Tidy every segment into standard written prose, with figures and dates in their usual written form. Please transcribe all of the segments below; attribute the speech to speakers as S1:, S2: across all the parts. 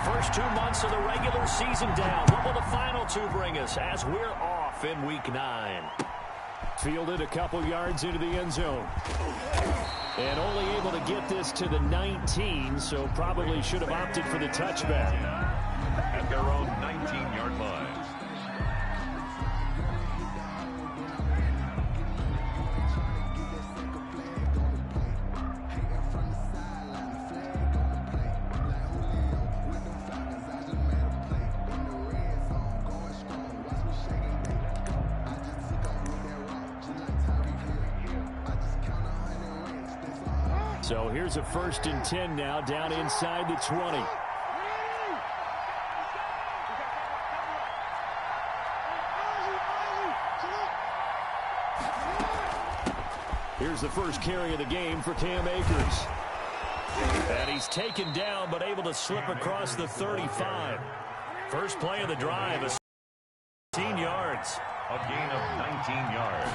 S1: First 2 months of the regular season down. What will the final two bring us as we're off in Week 9?
S2: Fielded a couple yards into the end zone. And only able to get this to the 19, so probably should have opted for the touchback.
S3: At their own 19-yard line.
S2: So here's a 1st and 10 now, down inside the 20. Here's the first carry of the game for Cam Akers. And he's taken down, but able to slip across the 35. First play of the drive, 15 yards.
S3: A gain of 19 yards.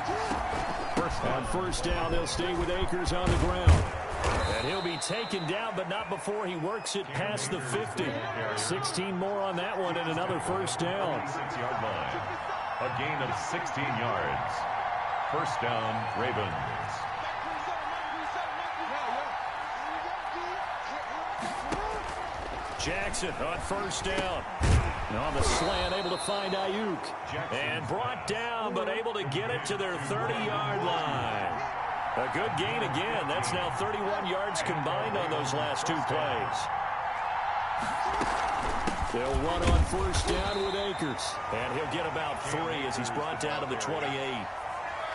S2: On first down, they'll stay with Akers on the ground. And he'll be taken down, but not before he works it past the 50. 16 more on that one and another first down.
S3: 6-yard line. A gain of 16 yards. First down, Ravens.
S2: Jackson on first down. And on the slant, able to find Ayuk. And brought down, but able to get it to their 30-yard line. A good gain again. That's now 31 yards combined on those last 2 plays. They'll run on first down with Akers. And he'll get about 3 as he's brought down to the 28.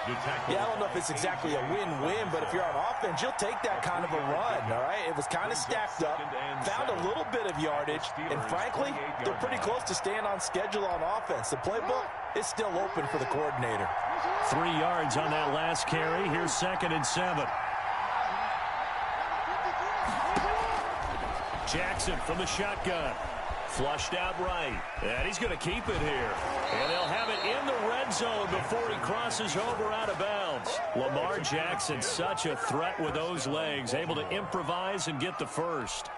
S4: Yeah, I don't know if it's exactly a win-win, but if you're on offense, you'll take that kind of a run, all right? It was kind of stacked up, found a little bit of yardage, and frankly, they're pretty close to staying on schedule on offense. The playbook is still open for the coordinator.
S2: 3 yards on that last carry. Here's 2nd and 7. Jackson from the shotgun. Flushed out right. And he's going to keep it here. And they'll have it in the red zone before he crosses over out of bounds. Lamar Jackson, such a threat with those legs. Able to improvise and get the first.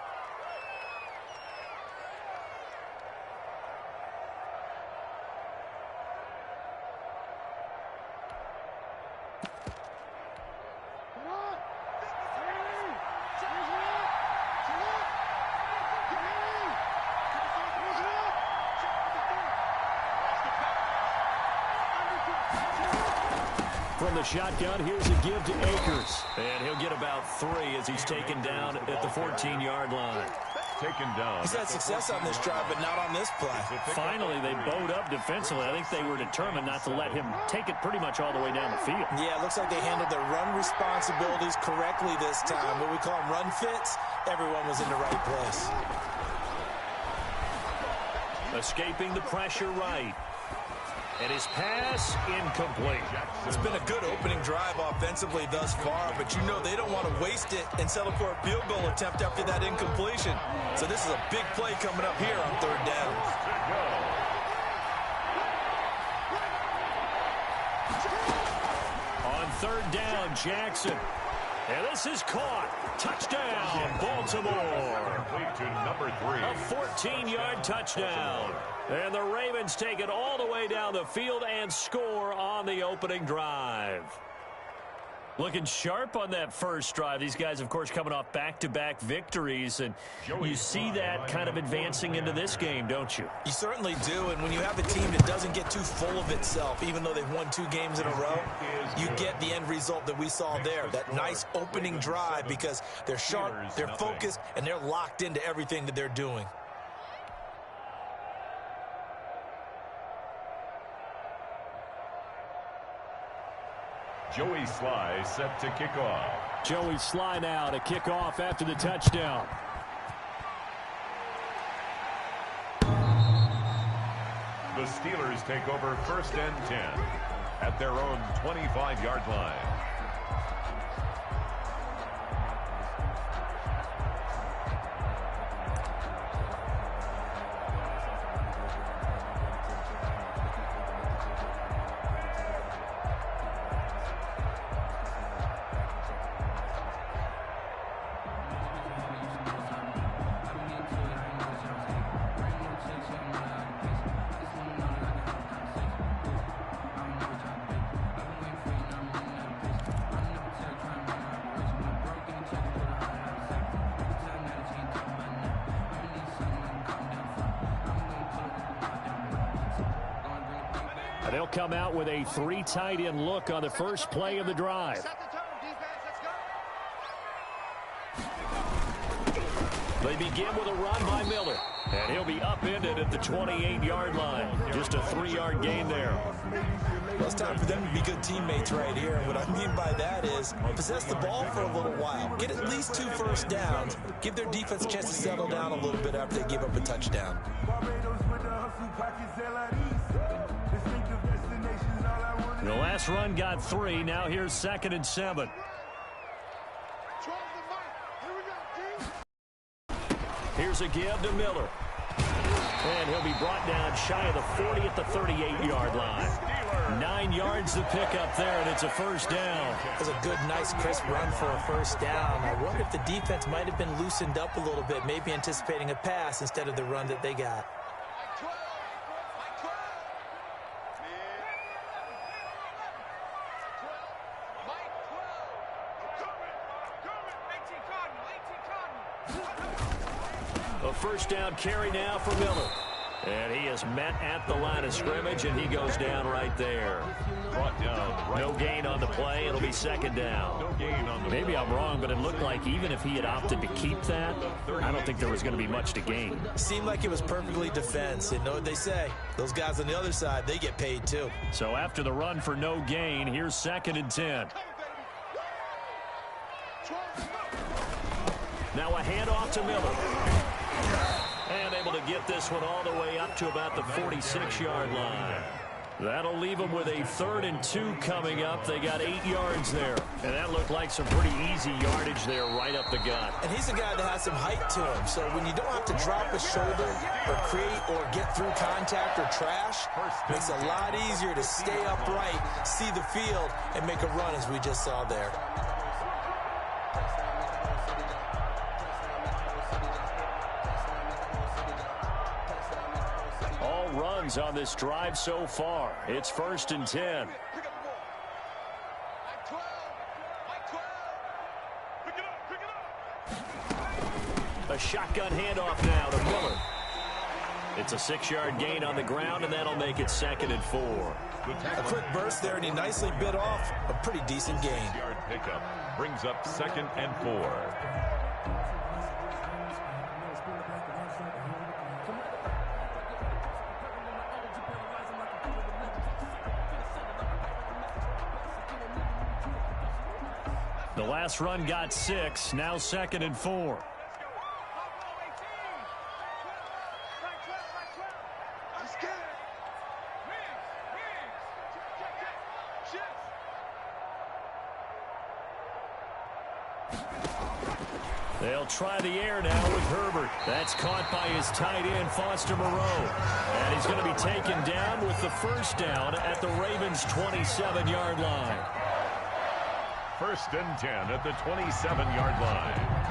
S2: From the shotgun, here's a give to Akers. And he'll get about 3 as he's taken down at the 14-yard line.
S3: Taken down.
S4: He's had success on this drive, but not on this play.
S2: Finally, they bowed up defensively. I think they were determined not to let him take it pretty much all the way down the field.
S4: Yeah, it looks like they handled their run responsibilities correctly this time. What we call them run fits, everyone was in the right place.
S2: Escaping the pressure right. And his pass incomplete.
S4: It's been a good opening drive offensively thus far, but you know they don't want to waste it and settle for a field goal attempt after that incompletion. So this is a big play coming up here on 3rd down.
S2: On 3rd down, Jackson. And this is caught. Touchdown, Baltimore.
S3: To number 3.
S2: A 14-yard touchdown. And the Ravens take it all the way down the field and score on the opening drive. Looking sharp on that first drive. These guys, of course, coming off back-to-back victories. And you see that kind of advancing into this game, don't you?
S4: You certainly do. And when you have a team that doesn't get too full of itself, even though they've won 2 games in a row, you get the end result that we saw there. That nice opening drive because they're sharp, they're focused, and they're locked into everything that they're doing.
S3: Joey Sly set to kick off.
S2: Joey Sly now to kick off after the touchdown.
S3: The Steelers take over 1st and 10 at their own 25-yard line.
S2: They'll come out with a 3 tight end look on the first play of the drive. They begin with a run by Miller. And he'll be upended at the 28-yard line. Just a 3-yard gain there.
S4: Well, it's time for them to be good teammates right here. And what I mean by that is possess the ball for a little while. Get at least 2 first downs. Give their defense a chance to settle down a little bit after they give up a touchdown.
S2: The last run got 3. Now here's 2nd and 7. Here's a give to Miller. And he'll be brought down shy of the 40 at the 38-yard line. 9 yards to pick up there, and it's a first down.
S4: That's a good, nice, crisp run for a first down. I wonder if the defense might have been loosened up a little bit, maybe anticipating a pass instead of the run that they got.
S2: A first down carry now for Miller. And he is met at the line of scrimmage, and he goes down right there.
S3: Brought down. Right.
S2: No gain on the play. It'll be 2nd down.
S3: No gain on the
S2: Maybe I'm wrong, but it looked like even if he had opted to keep that, I don't think there was going to be much to gain.
S4: Seemed like it was perfectly defense. And know what they say? Those guys on the other side, they get paid too.
S2: So after the run for no gain, here's 2nd and 10. Now a handoff to Miller. And able to get this one all the way up to about the 46-yard line. That'll leave them with a 3rd and 2 coming up. They got 8 yards there. And that looked like some pretty easy yardage there right up the gut.
S4: And he's a guy that has some height to him. So when you don't have to drop a shoulder or create or get through contact or trash, it makes it a lot easier to stay upright, see the field, and make a run as we just saw there.
S2: Runs on this drive so far. It's 1st and 10. A shotgun handoff now to Miller. It's a 6-yard gain on the ground, and that'll make it 2nd and 4.
S4: A quick burst there, and he nicely bit off a pretty decent gain.
S3: 6-yard pickup brings up 2nd and 4.
S2: The last run got 6. Now 2nd and 4. They'll try the air now with Herbert. That's caught by his tight end, Foster Moreau. And he's going to be taken down with the first down at the Ravens' 27-yard line.
S3: 1st and 10 at the 27-yard line.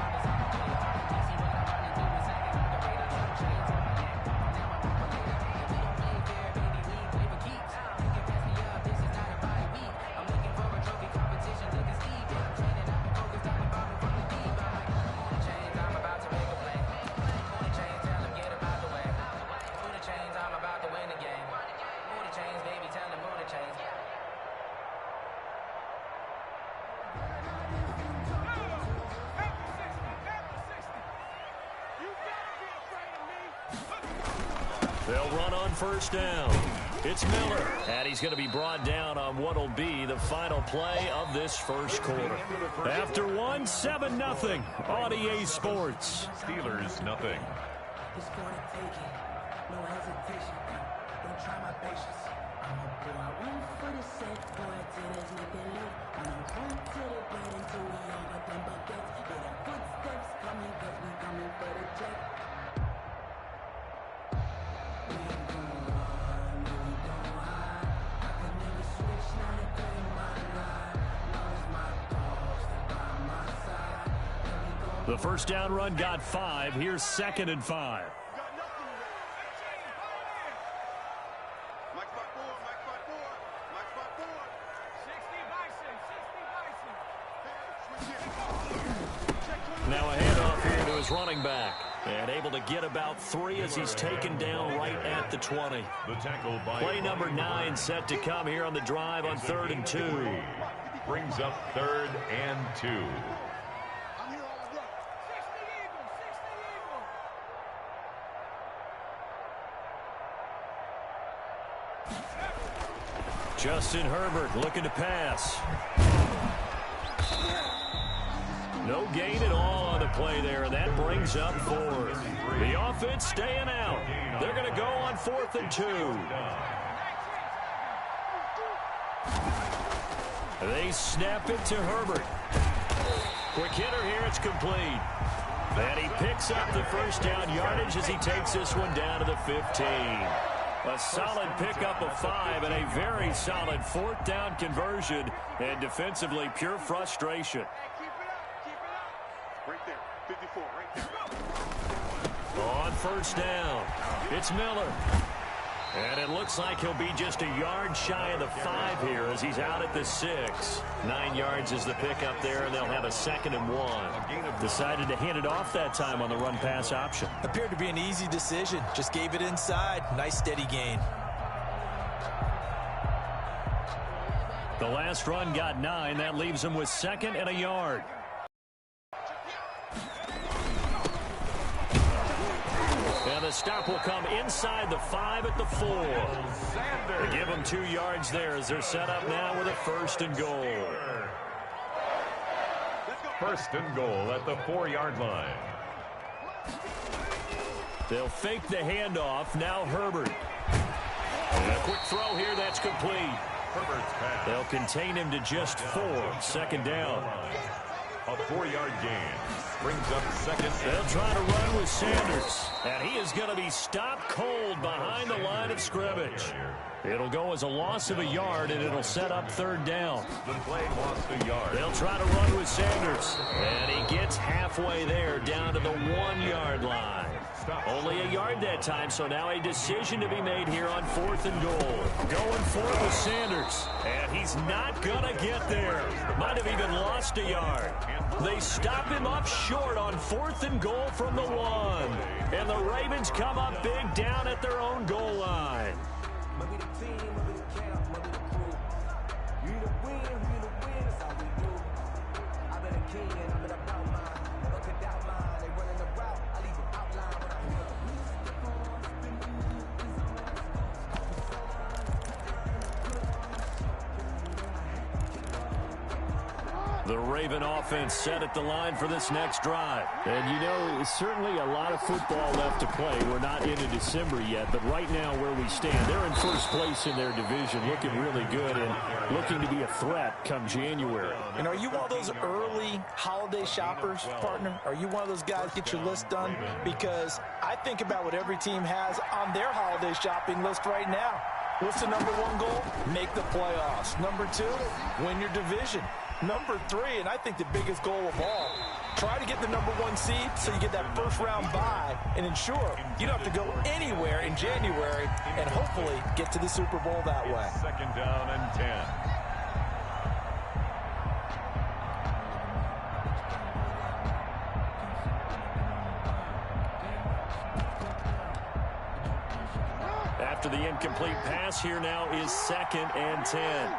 S2: They'll run on first down. It's Miller, and he's going to be brought down on what will be the final play of this first quarter. After 1, 7-0 on EA Sports.
S3: Steelers nothing.
S5: It's for the taking, no hesitation. Don't try my patience. I'm a boy, I run for the set, boy, till there's nothing left. I'm a run to the bread until we all got them buckets. Yeah, the footsteps coming, cause we coming for the check. We ain't gonna run, no, we don't hide. I can never switch, now they play my ride. Long as my dogs, they by my side.
S2: The first down run got 5. Here's 2nd and 5. Now a handoff here to his running back. And able to get about 3 as he's taken down right at the 20. Play number 9 set to come here on the drive on 3rd and 2.
S3: Brings up 3rd and 2.
S2: Justin Herbert looking to pass. No gain at all on the play there, and that brings up 4th. The offense staying out. They're going to go on 4th and 2. They snap it to Herbert. Quick hitter here, it's complete. And he picks up the first down yardage as he takes this one down to the 15. A solid pickup of 5 and a very solid 4th down conversion, and defensively pure frustration.
S6: Right there, 54, right there.
S2: On 1st down, it's Miller. And it looks like he'll be just a yard shy of the 5 here as he's out at the 6. 9 yards is the pickup there, and they'll have a 2nd and 1. Decided to hand it off that time on the run-pass option.
S4: Appeared to be an easy decision. Just gave it inside. Nice steady gain.
S2: The last run got 9. That leaves him with 2nd and a yard. And the stop will come inside the 5 at the 4. They give them 2 yards there as they're set up now with a 1st and goal.
S3: 1st and goal at the 4-yard line.
S2: They'll fake the handoff. Now Herbert. And a quick throw here. That's complete.
S3: Herbert's pass.
S2: They'll contain him to just 4. 2nd down.
S3: A 4-yard gain. Brings up 2nd.
S2: They'll try to run with Sanders. And he is going to be stopped cold behind the line of scrimmage. It'll go as a loss of a yard, and it'll set up 3rd down.
S3: The play lost a yard.
S2: They'll try to run with Sanders. And he gets halfway there down to the 1-yard line. Only a yard that time, so now a decision to be made here on 4th and goal. Going for it with Sanders. And he's not going to get there. Might have even lost a yard. They stop him up short on 4th and goal from the 1. And the Ravens come up big down at their own goal line. The Raven offense set at the line for this next drive.
S1: And, you know, certainly a lot of football left to play. We're not into December yet, but right now where we stand, they're in first place in their division, looking really good and looking to be a threat come January.
S4: And are you one of those early holiday shoppers, partner? Are you one of those guys get your list done? Because I think about what every team has on their holiday shopping list right now. What's the number 1 goal? Make the playoffs. Number 2, win your division. Number 3, and I think the biggest goal of all, try to get the number 1 seed so you get that first-round bye and ensure you don't have to go anywhere in January and hopefully get to the Super Bowl that way.
S3: 2nd down and 10.
S2: After the incomplete pass, here now is 2nd and 10.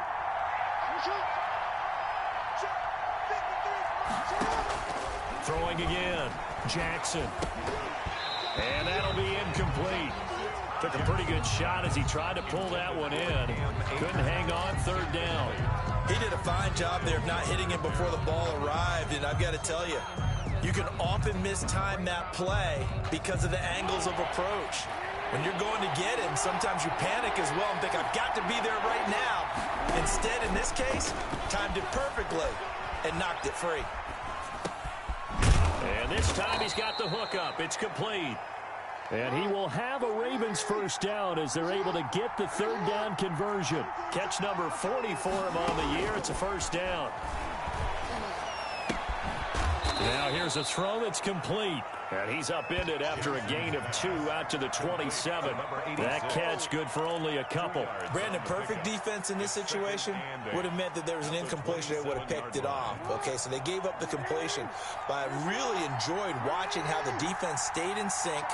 S2: Throwing again. Jackson. And that'll be incomplete. Took a pretty good shot as he tried to pull that one in. Couldn't hang on 3rd down.
S4: He did a fine job there of not hitting him before the ball arrived, and I've got to tell you, you can often mistime that play because of the angles of approach. When you're going to get him, sometimes you panic as well and think, I've got to be there right now. Instead, in this case, timed it perfectly and knocked it free.
S2: And this time he's got the hook up. It's complete.
S1: And he will have a Ravens first down as they're able to get the 3rd down conversion.
S2: Catch number 40 for him on the year. It's a 1st down. Now here's a throw that's complete. And he's upended after a gain of 2 out to the 27. That catch good for only a couple.
S4: Brandon, perfect defense in this situation would have meant that there was an incompletion. They would have picked it off. Okay, so they gave up the completion. But I really enjoyed watching how the defense stayed in sync,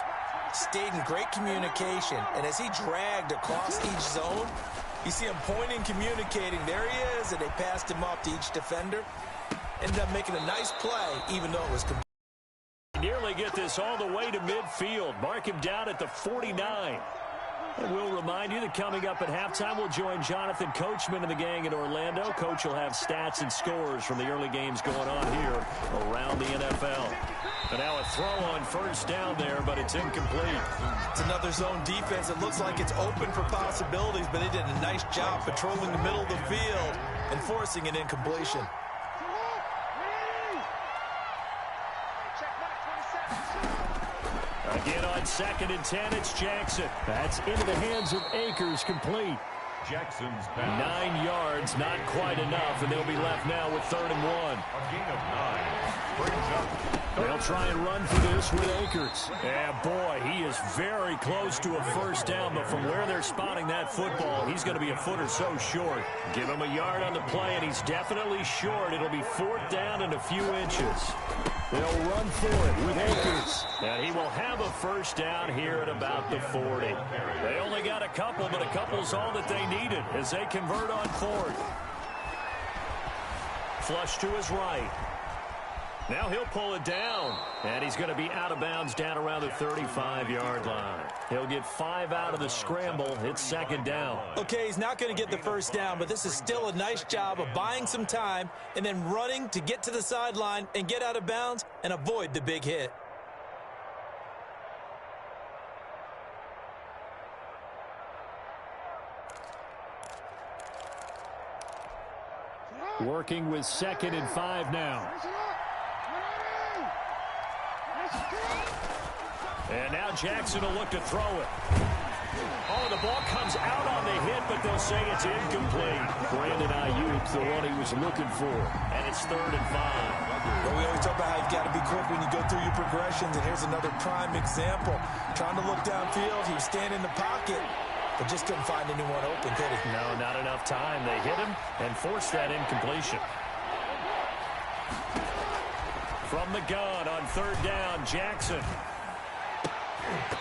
S4: stayed in great communication. And as he dragged across each zone, you see him pointing, communicating. There he is, and they passed him off to each defender. Ended up making a nice play, even though it was complete.
S2: Nearly get this all the way to midfield. Mark him down at the 49. And we'll remind you that coming up at halftime, we'll join Jonathan Coachman and the gang in Orlando. Coach will have stats and scores from the early games going on here around the NFL. And now a throw on first down there, but it's incomplete.
S4: It's another zone defense. It looks like it's open for possibilities, but they did a nice job patrolling the middle of the field and forcing an incompletion.
S2: Again on 2nd and 10, it's Jackson. That's into the hands of Akers, complete.
S3: Jackson's pass.
S2: 9 yards, not quite enough, and they'll be left now with 3rd and 1.
S3: A gain of 9 brings up.
S2: They'll try and run for this with Akers. Yeah, boy, he is very close to a first down, but from where they're spotting that football, he's going to be a foot or so short. Give him a yard on the play, and he's definitely short. It'll be 4th down and a few inches. They'll run for it with Akers. And he will have a first down here at about the 40. They only got a couple, but a couple's all that they needed as they convert on 4th. Flush to his right. Now he'll pull it down, and he's going to be out of bounds down around the 35-yard line. He'll get 5 out of the scramble. It's 2nd down.
S4: Okay, he's not going to get the first down, but this is still a nice job of buying some time and then running to get to the sideline and get out of bounds and avoid the big hit.
S2: Working with 2nd and 5 now. And now Jackson will look to throw it. Oh, the ball comes out on the hit, but they'll say it's incomplete. Brandon Ayuk, the one he was looking for. And it's 3rd and 5.
S4: Well, we always talk about how you've got to be quick when you go through your progressions, and here's another prime example. Trying to look downfield, he was standing in the pocket, but just couldn't find anyone open, could he?
S2: No, not enough time. They hit him and forced that incompletion. From the gun on 3rd down, Jackson.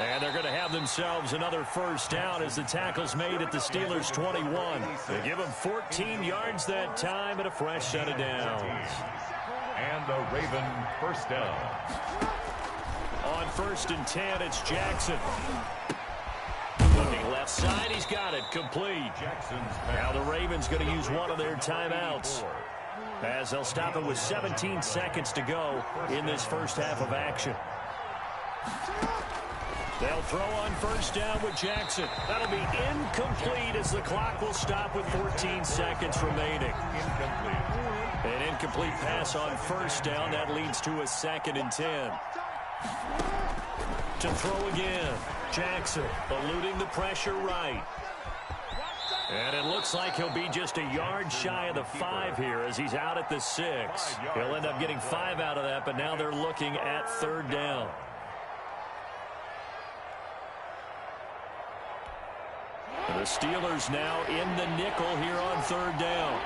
S2: And they're going to have themselves another first down as the tackle's made at the Steelers' 21. They give them 14 yards that time and a fresh set of downs.
S3: And a Raven first down.
S2: On 1st and 10, it's Jackson. Looking left side, he's got it, complete. Now the Ravens going to use one of their timeouts, as they'll stop it with 17 seconds to go in this first half of action. They'll throw on first down with Jackson. That'll be incomplete as the clock will stop with 14 seconds remaining. An incomplete pass on first down. That leads to a 2nd and 10. To throw again. Jackson eluding the pressure right. And it looks like he'll be just a yard shy of the 5 here as he's out at the 6. He'll end up getting 5 out of that, but now they're looking at 3rd down. The Steelers now in the nickel here on 3rd down.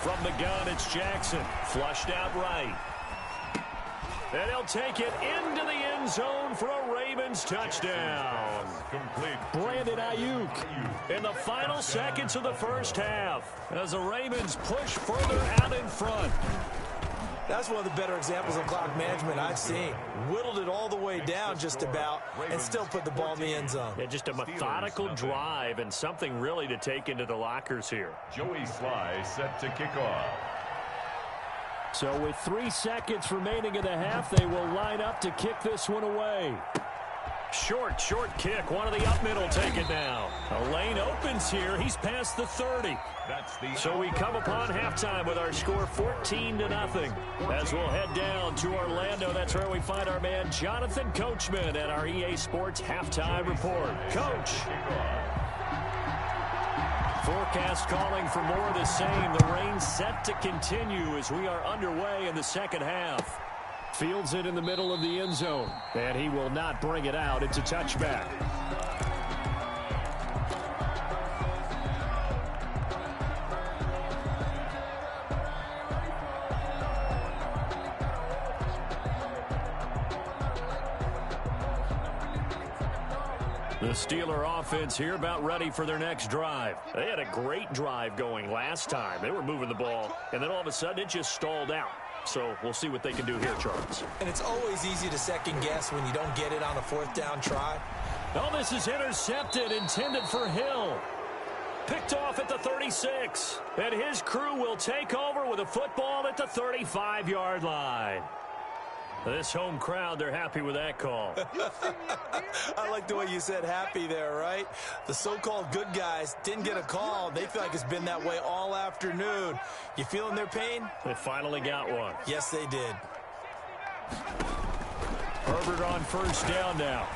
S2: From the gun, it's Jackson. Flushed out right. And he'll take it into the end zone for a Ravens touchdown.
S3: Complete.
S2: Brandon Ayuk in the final seconds of the first half as the Ravens push further out in front.
S4: That's one of the better examples of clock management I've seen. Whittled it all the way down just about and still put the ball in the end zone.
S2: Yeah, just a methodical drive and something really to take into the lockers here.
S3: Joey Sly set to kick off.
S2: So with 3 seconds remaining in the half, they will line up to kick this one away. Short kick. One of the up middle take it now. A lane opens here. He's past the 30. So we come upon halftime with our score 14-0. As we'll head down to Orlando, that's where we find our man Jonathan Coachman at our EA Sports Halftime Report. Coach. Forecast calling for more of the same. The rain set to continue as we are underway in the second half.
S1: Fields it in the middle of the end zone, and he will not bring it out. It's a touchback.
S2: The Steeler offense here about ready for their next drive. They had a great drive going last time. They were moving the ball, and then all of a sudden it just stalled out. So we'll see what they can do here, Charles.
S4: And it's always easy to second guess when you don't get it on a fourth down try.
S2: Oh, this is intercepted, intended for Hill. Picked off at the 36. And his crew will take over with a football at the 35-yard line. This home crowd, they're happy with that call.
S4: I like the way you said happy there, right? The so-called good guys didn't get a call. They feel like it's been that way all afternoon. You feeling their pain?
S2: They finally got one.
S4: Yes, they did.
S2: Herbert on first down now.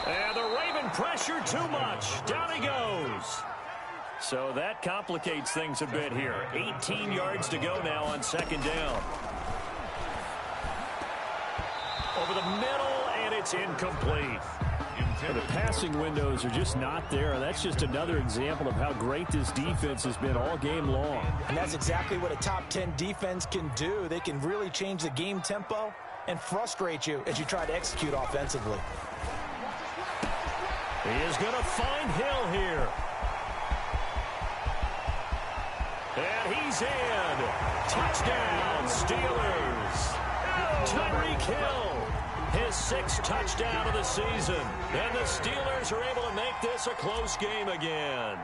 S2: And the Raven pressure too much. Down he goes. So that complicates things a bit here. 18 yards to go now on second down. Over the middle, and it's incomplete.
S1: The passing windows are just not there. That's just another example of how great this defense has been all game long.
S4: And that's exactly what a top 10 defense can do. They can really change the game tempo and frustrate you as you try to execute offensively.
S2: He is going to find Hill here. And he's in. Touchdown, Steelers. Tyreek Hill. His 6th touchdown of the season. And the Steelers are able to make this a close game again.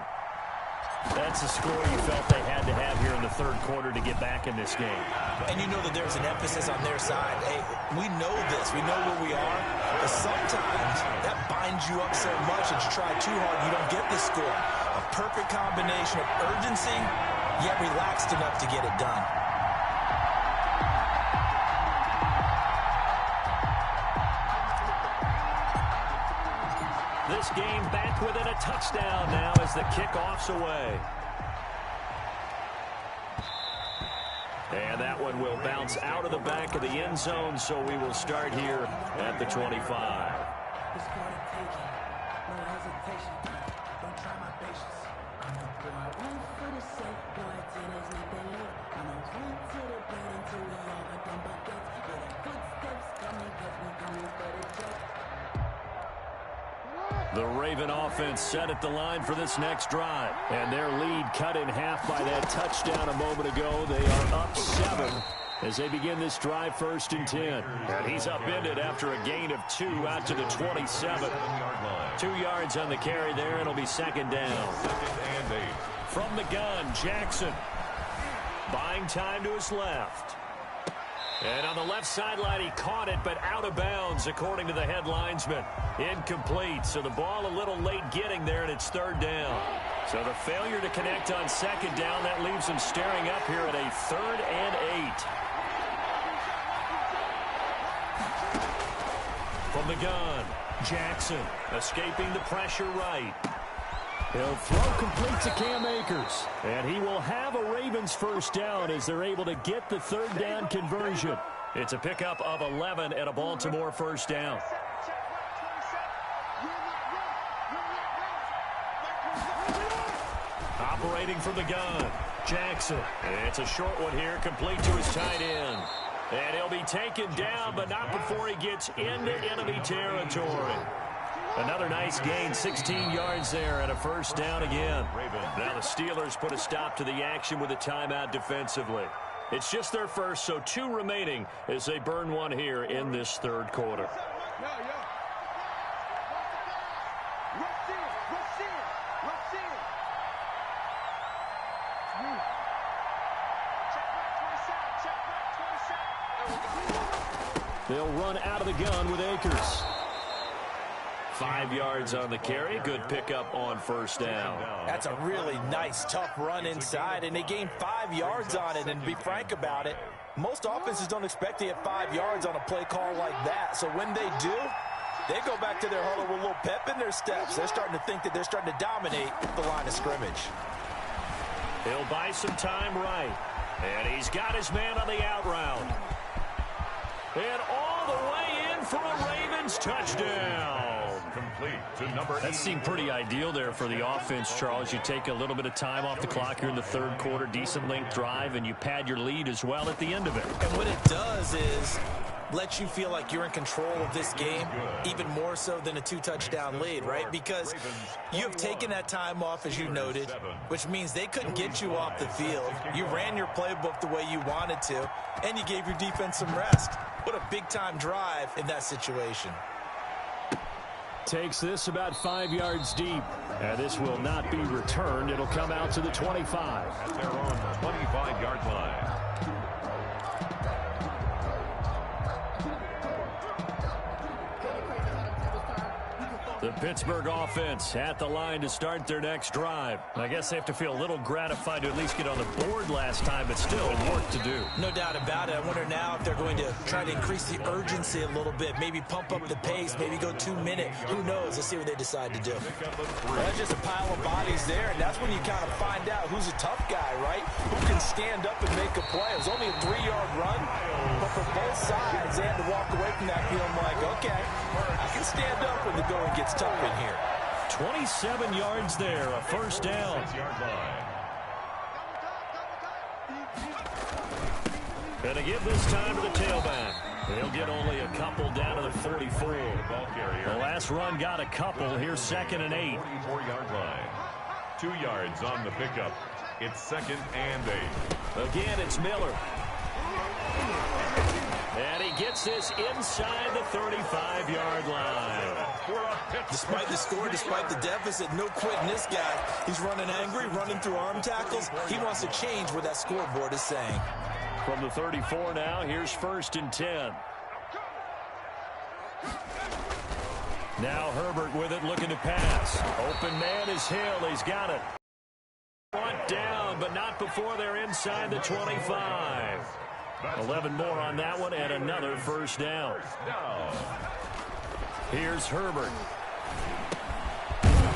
S1: That's the score you felt they had to have here in the third quarter to get back in this game.
S4: And you know that there's an emphasis on their side. Hey, we know this. We know where we are. But sometimes that binds you up so much that you try too hard, you don't get the score. A perfect combination of urgency, yet relaxed enough to get it done.
S2: This game back within a touchdown now as the kickoff's away. And that one will bounce out of the back of the end zone, so we will start here at the 25. The Raven offense set at the line for this next drive. And their lead cut in half by that touchdown a moment ago. They are up 7 as they begin this drive 1st and 10. And he's upended after a gain of 2 out to the 27. 2 yards on the carry there. It'll be 2nd down. From the gun, Jackson. Buying time to his left. And on the left sideline, he caught it, but out of bounds, according to the head linesman. Incomplete, so the ball a little late getting there, and it's 3rd down. So the failure to connect on 2nd down, that leaves him staring up here at a 3rd and 8. From the gun, Jackson escaping the pressure right.
S1: He'll throw complete to Cam Akers. And he will have a Ravens 1st down as they're able to get the 3rd down conversion.
S2: It's a pickup of 11 and a Baltimore 1st down. Operating from the gun, Jackson. It's a short one here, complete to his tight end. And he'll be taken down, but not before he gets into enemy territory. Another nice gain, 16 yards there and a 1st down again. Now the Steelers put a stop to the action with a timeout defensively. It's just their first, so 2 remaining as they burn one here in this 3rd quarter.
S1: They'll run out of the gun with Akers.
S2: 5 yards on the carry. Good pickup on 1st down.
S4: That's a really nice, tough run inside, and they gained 5 yards on it. And to be frank about it, most offenses don't expect to get 5 yards on a play call like that. So when they do, They go back to their huddle with a little pep in their steps. They're starting to think that they're starting to dominate the line of scrimmage.
S2: He'll buy some time right. And he's got his man on the out route. And all the way in for a Ravens touchdown.
S3: Complete to number 8.
S1: That seemed pretty ideal there for the offense, Charles. You take a little bit of time off the clock here in the third quarter, decent length drive, and you pad your lead as well at the end of it.
S4: And what it does is let you feel like you're in control of this game, even more so than a 2-touchdown lead, right? Because you have taken that time off, as you noted, which means they couldn't get you off the field. You ran your playbook the way you wanted to, and you gave your defense some rest. What a big-time drive in that situation.
S1: Takes this about 5 yards deep. And this will not be returned. It'll come out to the 25.
S3: At their own 25-yard line.
S2: The Pittsburgh offense at the line to start their next drive. I guess they have to feel a little gratified to at least get on the board last time, but still work to do.
S4: No doubt about it. I wonder now if they're going to try to increase the urgency a little bit, maybe pump up the pace, maybe go 2-minute. Who knows? Let's see what they decide to do. That's just a pile of bodies there, and that's when you kind of find out who's a tough guy, right? Who can stand up and make a play. It was only a 3-yard run, but for both sides, they had to walk away from that feeling like, okay, I can stand up when the going gets tough in here.
S2: 27 yards there, a first down. Gonna give this time to the tailback. They'll get only a couple down to the 44. The last run got a couple. Here's 2nd and 8.
S3: 44-yard line. 2 yards on the pickup. It's 2nd and 8.
S2: Again, it's Miller. And he gets this inside the 35-yard line.
S4: Despite the score, despite the deficit, no quitting this guy. He's running angry, running through arm tackles. He wants to change what that scoreboard is saying.
S2: From the 34 now, here's 1st and 10. Now Herbert with it, looking to pass. Open man is Hill. He's got it. Brought down, but not before they're inside the 25. 11 more on that one, and another first down. Here's Herbert.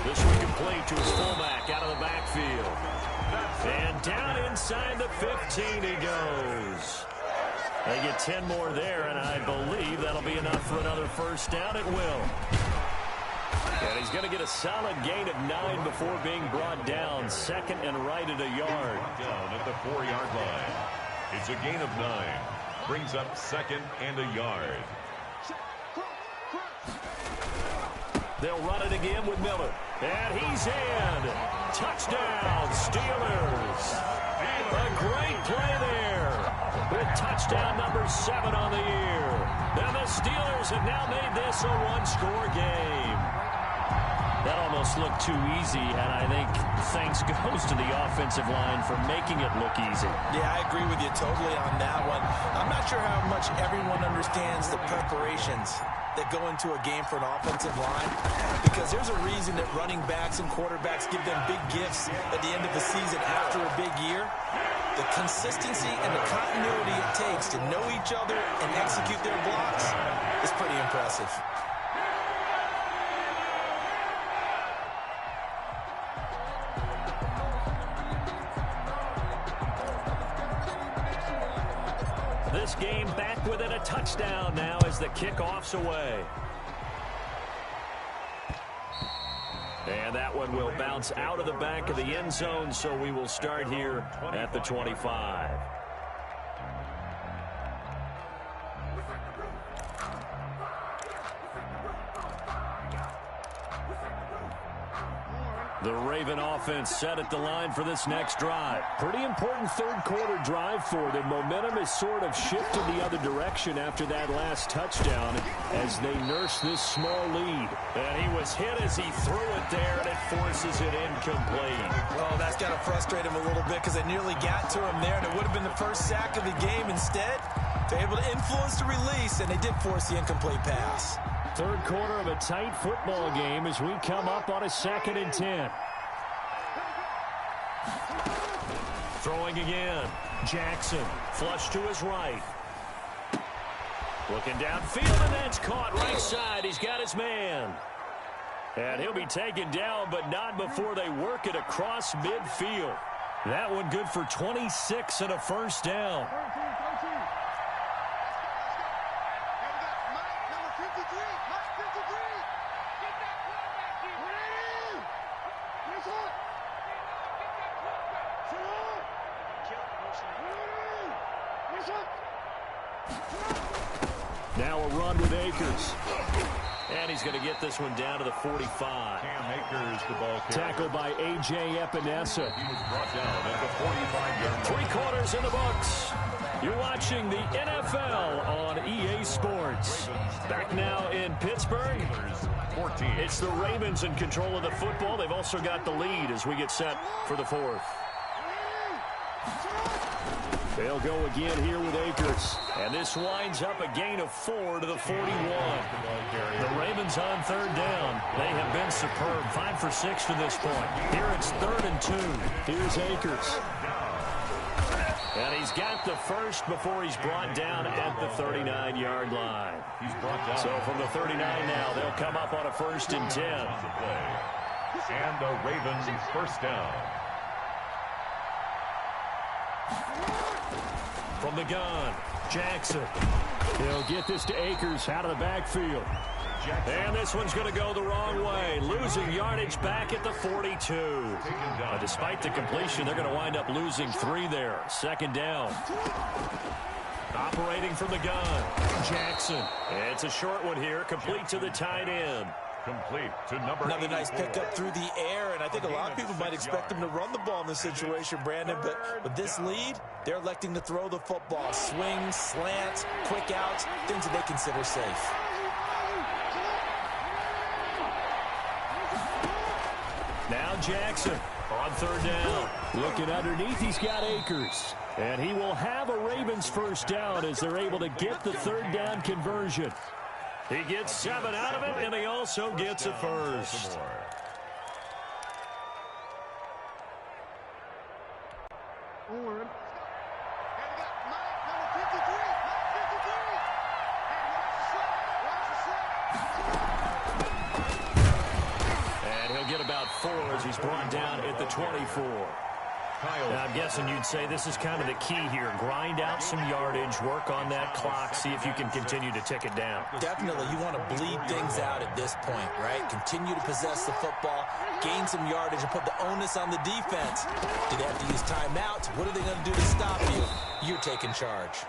S2: This one complete to his fullback out of the backfield. And down inside the 15 he goes. They get 10 more there, and I believe that'll be enough for another first down. It will. And he's going to get a solid gain of 9 before being brought down. 2nd and right at a yard.
S3: Down at the 4-yard line. It's a gain of 9. Brings up 2nd and a yard.
S2: They'll run it again with Miller. And he's in. Touchdown, Steelers. A great play there. With touchdown number 7 on the year. And the Steelers have now made this a one-score game. That almost looked too easy, and I think thanks goes to the offensive line for making it look easy.
S4: Yeah, I agree with you totally on that one. I'm not sure how much everyone understands the preparations that go into a game for an offensive line, because there's a reason that running backs and quarterbacks give them big gifts at the end of the season after a big year. The consistency and the continuity it takes to know each other and execute their blocks is pretty impressive.
S2: This game back within a touchdown now as the kickoff's away. And that one will bounce out of the back of the end zone, so we will start here at the 25. The Raven offense set at the line for this next drive. Pretty important third quarter drive for them. Momentum has sort of shifted the other direction after that last touchdown as they nurse this small lead. And he was hit as he threw it there, and it forces it incomplete.
S4: Oh, that's got to frustrate him a little bit because they nearly got to him there, and it would have been the first sack of the game. Instead, they're able to influence the release, and they did force the incomplete pass.
S1: Third quarter of a tight football game as we come up on a 2nd and 10. Throwing again. Jackson, flush to his right.
S2: Looking downfield, and that's caught right side. He's got his man. And he'll be taken down, but not before they work it across midfield. That one good for 26 and a first down.
S1: Now a run with Akers.
S2: And he's going to get this one down to the 45.
S3: Cam Akers, the ball carrier.
S1: Tackled by A.J. Epinesa.
S3: He was brought down at the 45-yard line.
S2: 3 quarters in the books. You're watching the NFL on EA Sports. Back now in Pittsburgh.
S3: 14.
S2: It's the Ravens in control of the football. They've also got the lead as we get set for the 4th.
S1: They'll go again here with Akers.
S2: And this winds up a gain of 4 to the 41. The Ravens on 3rd down. They have been superb. 5 for 6 to this point. Here it's 3rd and 2.
S1: Here's Akers.
S2: And he's got the first before he's brought down at the 39-yard line.
S3: He's brought down.
S2: So from the 39 now, they'll come up on a 1st and 10.
S3: And the Ravens first down.
S2: From the gun, Jackson.
S1: He'll get this to Akers out of the backfield.
S2: And this one's going to go the wrong way. Losing yardage back at the 42. Despite the completion, they're going to wind up losing 3 there. 2nd down. Operating from the gun, Jackson. It's a short one here, complete to the tight end.
S3: Complete to number
S4: Another nice pickup through the air, and I think a lot of people might expect him to run the ball in this situation, Brandon, but with this lead, they're electing to throw the football. Swings, slants, quick outs, things that they consider safe.
S2: Now Jackson on 3rd down.
S1: Looking underneath, he's got Akers.
S2: And he will have a Ravens first down as they're able to get the 3rd down conversion. He gets 7 out of it, and he also gets a first. And he'll get about 4 as he's brought down at the 24. Now, I'm guessing you'd say this is kind of the key here. Grind out some yardage, work on that clock, see if you can continue to tick it down.
S4: Definitely, you want to bleed things out at this point, right? Continue to possess the football, gain some yardage, and put the onus on the defense. Do they have to use timeouts? What are they going to do to stop you? You're taking charge.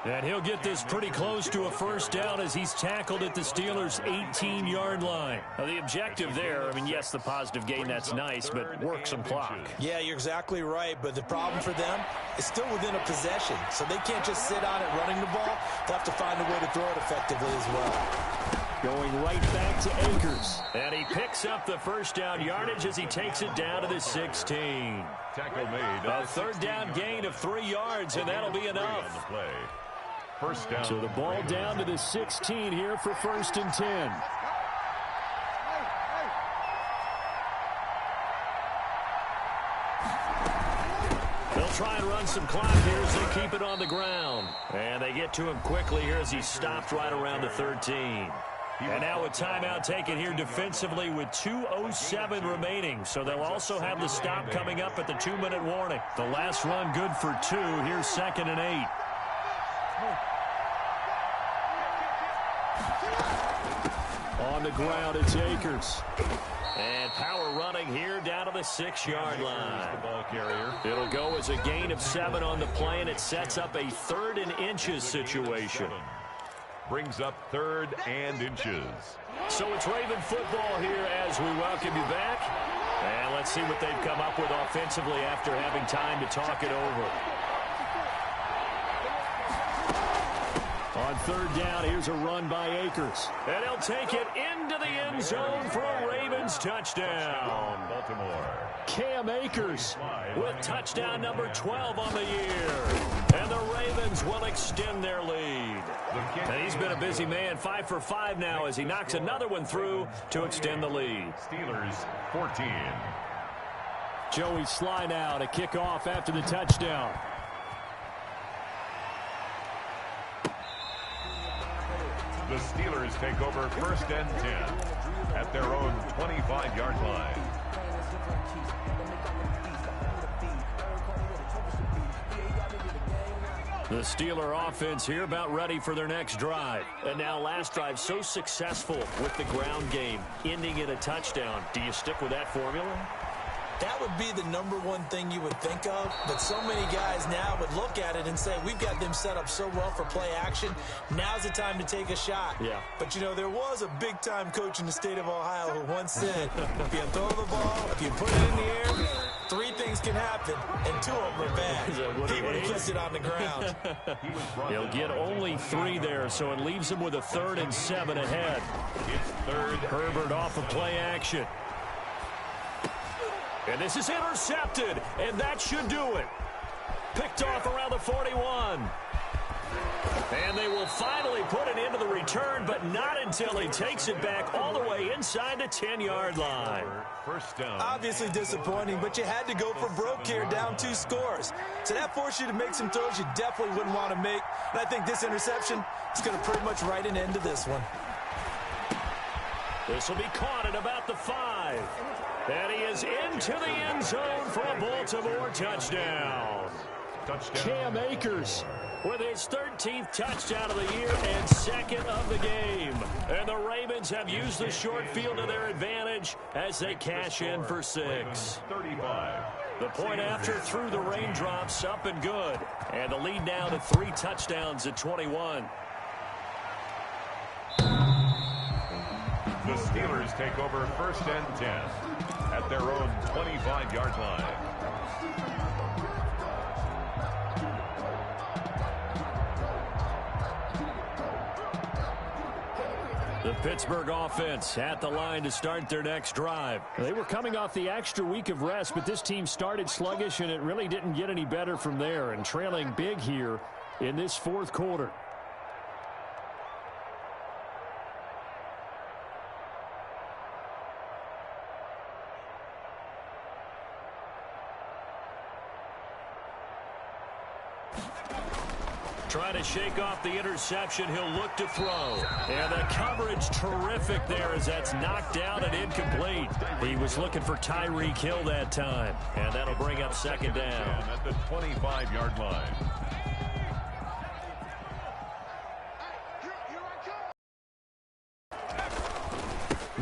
S2: And he'll get this pretty close to a first down as he's tackled at the Steelers' 18-yard line. Now, the objective there, I mean, yes, the positive gain, that's nice, but work some clock.
S4: Yeah, you're exactly right, but the problem for them is still within a possession, so they can't just sit on it running the ball. They'll have to find a way to throw it effectively as well.
S1: Going right back to Akers.
S2: And he picks up the first down yardage as he takes it down to the 16.
S3: Tackle made.
S2: A 3rd down gain of 3 yards, and that'll be enough.
S3: First down.
S1: So the ball down to the 16 here for 1st and 10.
S2: They'll try and run some clock here as they keep it on the ground. And they get to him quickly here as he stopped right around the 13. And now a timeout taken here defensively with 2:07 remaining. So they'll also have the stop coming up at the 2-minute warning. The last run good for 2. Here's 2nd and 8.
S1: On the ground, it's Akers.
S2: And power running here down to the 6-yard line.
S3: The ball carrier.
S2: It'll go as a gain of 7 on the play, and it sets up a 3rd and inches situation.
S3: Brings up 3rd and inches.
S2: So it's Raven football here as we welcome you back. And let's see what they've come up with offensively after having time to talk it over.
S1: On 3rd down, here's a run by Akers.
S2: And he'll take it into the end zone for a Ravens touchdown.
S3: Baltimore.
S1: Cam Akers
S2: With touchdown number 12 on the year. And the Ravens will extend their lead. And he's been a busy man, 5 for 5 now as he knocks another one through to extend the lead.
S3: Steelers 14.
S1: Joey Sly now to kick off after the touchdown.
S3: The Steelers take over first and 10 at their own 25-yard line.
S2: The Steeler offense here about ready for their next drive. And now last drive so successful with the ground game, ending in a touchdown. Do you stick with that formula?
S4: That would be the #1 thing you would think of, but so many guys now would look at it and say, we've got them set up so well for play action, now's the time to take a shot.
S2: Yeah.
S4: But, you know, there was a big-time coach in the state of Ohio who once said, if you throw the ball, if you put it in the air, 3 things can happen, and 2 of them are bad. He would have kept it on the ground.
S2: He'll get only 3 there, so it leaves him with a 3rd and 7 ahead.
S3: It's third.
S2: Herbert off of play action. And this is intercepted, and that should do it. Picked off around the 41. And they will finally put it into the return, but not until he takes it back all the way inside the 10-yard line.
S3: First down.
S4: Obviously disappointing, but you had to go for broke here, down 2 scores. So that forced you to make some throws you definitely wouldn't want to make. And I think this interception is going to pretty much write an end to this one.
S2: This will be caught at about the 5. And he is into the end zone for a Baltimore touchdown. Cam Akers with his 13th touchdown of the year and 2nd of the game. And the Ravens have used the short field to their advantage as they cash in for 6.
S3: 35.
S2: The point after through the raindrops, up and good. And the lead now to 3 touchdowns at 21.
S3: The Steelers take over first and 10 at their own 25-yard line.
S2: The Pittsburgh offense at the line to start their next drive.
S1: They were coming off the extra week of rest, but this team started sluggish, and it really didn't get any better from there, and trailing big here in this 4th quarter.
S2: Trying to shake off the interception, he'll look to throw. And the coverage terrific there as that's knocked down and incomplete. He was looking for Tyreek Hill that time. And that'll bring up 2nd down.
S3: At the 25-yard line.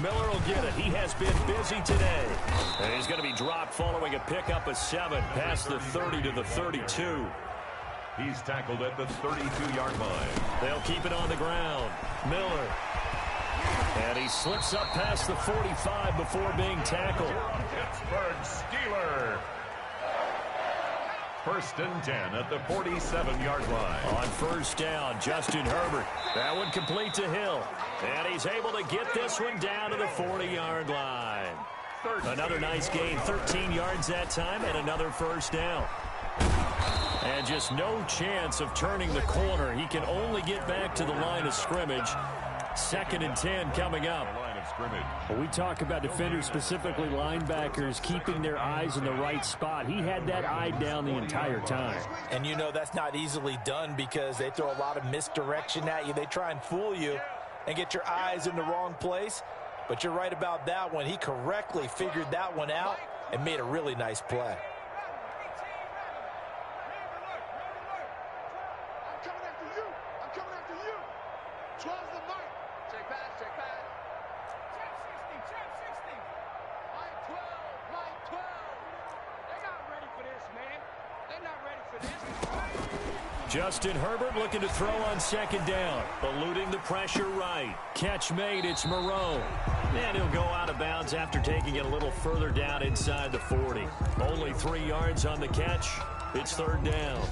S2: Miller will get it. He has been busy today. And he's going to be dropped following a pickup of 7 past the 30 to the 32.
S3: He's tackled at the 32-yard line.
S2: They'll keep it on the ground. Miller. And he slips up past the 45 before being tackled.
S3: Pittsburgh Steeler. First and 10 at the 47-yard line.
S2: On first down, Justin Herbert. That one complete to Hill. And he's able to get this one down to the 40-yard line. Another nice gain, 13 yards that time, and another first down. And just no chance of turning the corner. He can only get back to the line of scrimmage. 2nd and 10 coming up.
S1: Well, we talk about defenders, specifically linebackers, keeping their eyes in the right spot. He had that eye down the entire time.
S4: And you know that's not easily done because they throw a lot of misdirection at you. They try and fool you and get your eyes in the wrong place. But you're right about that one. He correctly figured that one out and made a really nice play.
S2: Justin Herbert looking to throw on 2nd down. Eluding the pressure right. Catch made, it's Moreau. And he'll go out of bounds after taking it a little further down inside the 40. Only 3 yards on the catch. It's 3rd down.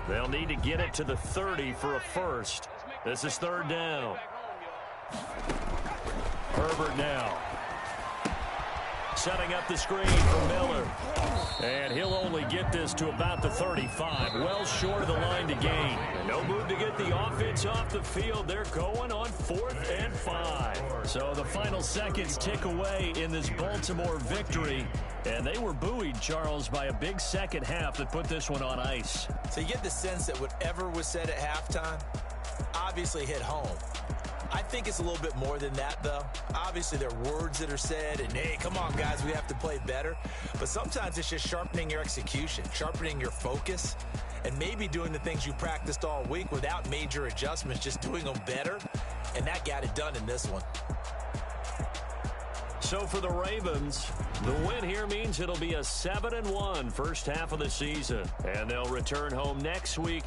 S2: They'll need to get it to the 30 for a first. This is 3rd down. Herbert now. Setting up the screen for Miller. And he'll only get this to about the 35. Well short of the line to gain. No move to get the offense off the field. They're going on 4th and 5. So the final seconds tick away in this Baltimore victory. And they were buoyed, Charles, by a big second half that put this one on ice.
S4: So you get the sense that whatever was said at halftime obviously hit home. I think it's a little bit more than that, though. Obviously, there are words that are said, and, hey, come on, guys, we have to play better. But sometimes it's just sharpening your execution, sharpening your focus, and maybe doing the things you practiced all week without major adjustments, just doing them better. And that got it done in this one.
S2: So for the Ravens, the win here means it'll be a 7-1 first half of the season, and they'll return home next week.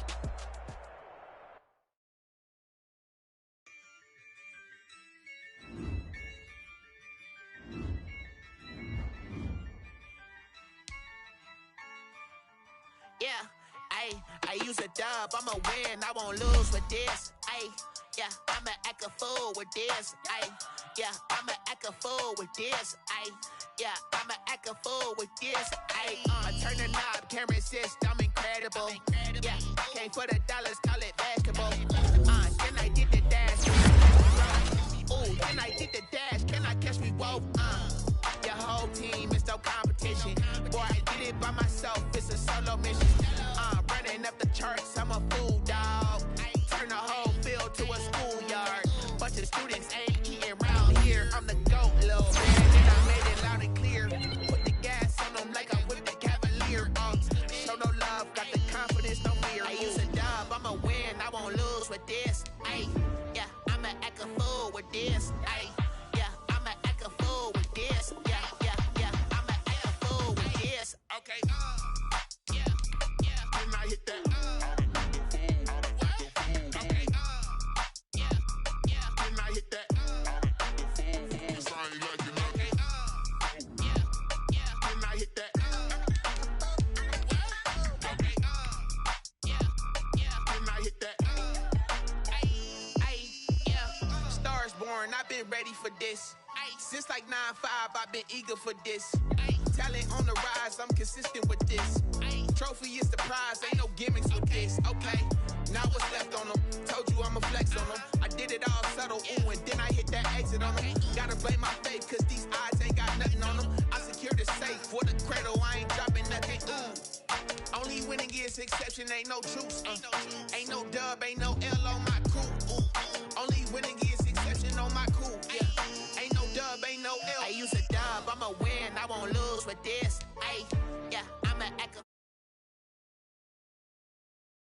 S5: Yeah, I use a dub, I'ma win, I won't lose with this. Yeah, I'ma act a fool with this. Yeah, I'ma act a fool with this. Yeah, I'ma act a fool with this. I turn the knob, camera assist, I'm incredible. Yeah, came for the dollars, call it basketball. Then I did the dash. Ooh, then I did the dash, can I catch me? Whoa, your whole team is no competition. Boy, I did it by myself, it's a solo mission. Running up the charts, I'm a fool, dog. Turn the whole field to a schoolyard. Bunch of students ain't eating around here. I'm the GOAT, little man, and I made it loud and clear. Put the gas on them like I'm with the Cavalier. Show no love, got the confidence, no fear. I use a dub, I'ma win, I won't lose with this. Yeah, I'ma act a fool with this. Yeah, I'ma act a fool with this. Yeah, I'ma act a fool with this. Okay, yeah, and I hit that. I've been ready for this. Since like 9-5, I've been eager for this. Talent on the rise, I'm consistent with this. Trophy is the prize, ain't no gimmicks with this. Okay, now what's left on them? Told you I'ma flex on them. I did it all subtle, ooh, and then I hit that exit on them. Gotta blame my faith, cause these odds ain't got nothing on them. I secured the safe for the cradle, I ain't dropping nothing, ooh. Only winning is exception, ain't no truce. Ain't no dub, ain't no